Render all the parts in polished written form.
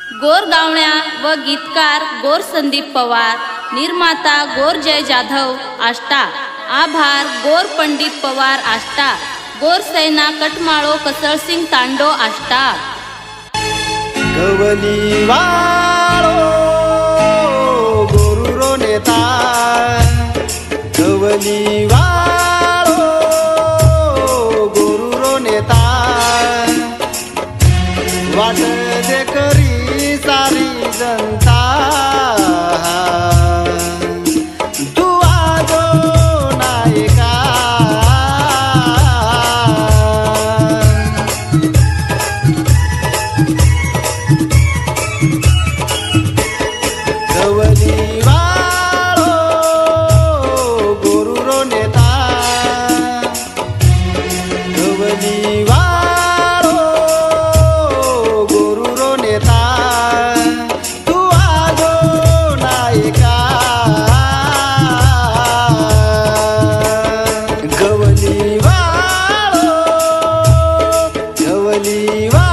गोर गावण्या व गीतकार गोर संदीप पवार, निर्माता गोर जय जाधव आष्टा, आभार गोर पंडित पवार आष्टा, गोर सैना कटमाळो कसळसिंग तांडो आष्टा। गवली वाळो गोरुरो नेता, गवली वाळो गोरुरो नेता, वाट दे करी सारी जनता, तू आजो नायका। गवली वाळो गोरुरो नेता, गवली वाळो गोरुरो नेता, तू आजो नायका। गवली वाळो, गवली वाळो।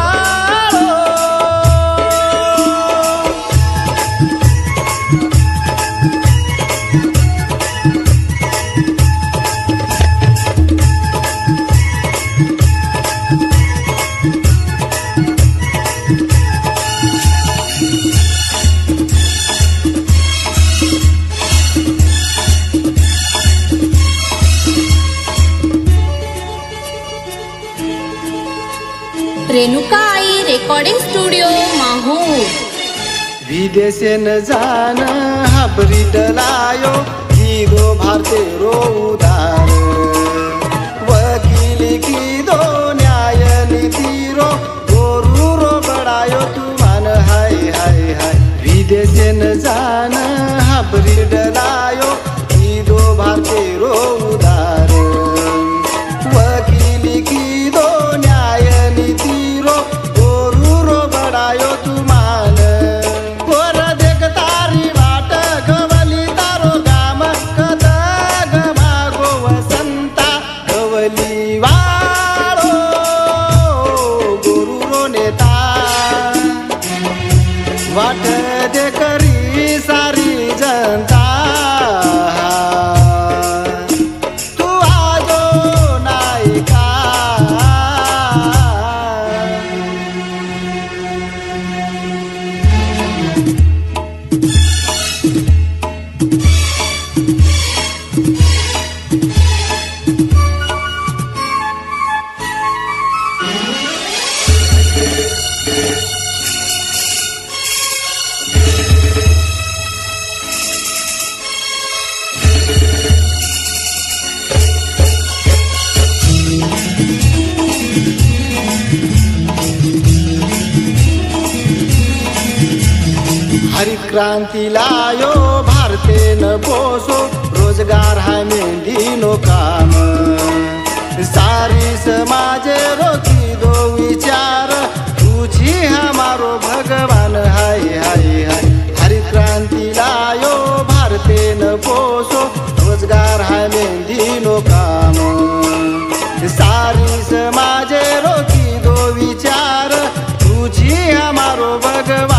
रेणुका आई रेकॉर्डिंग स्टूडियो माहूर। विदेशे न जान हाबरी डलायो, हीरो भारते रो उदार, वकीली की दो न्याय नीति रो गोरू रो बड़ायो तू मान हाय हाय हाय। विदेशे न जान हाबरी डलायो, हीरो भारते रो उदार, वकीली की दो न्याय नीति रो गोरू रो बड़ायो तू मान। गोर देख तारी वाट गवली तारो गाम, कद गमागो वसंता, गवली वाळो गोरू रो नेता, वाट दे करी सारी जनता, तू आजो नायका। हरित क्रांति लायो भारते न बोसो, रोजगार है मेंढी नो काम, सारी समाजे रोकी दो विचार, तुझी हमारो भगवान हाय हाय हाय। हरित क्रांति लायो भारते न बोसो, रोजगार है मेंढी नो काम, सारी समाजे रोकी दो विचार, तुझी हमारो भगवान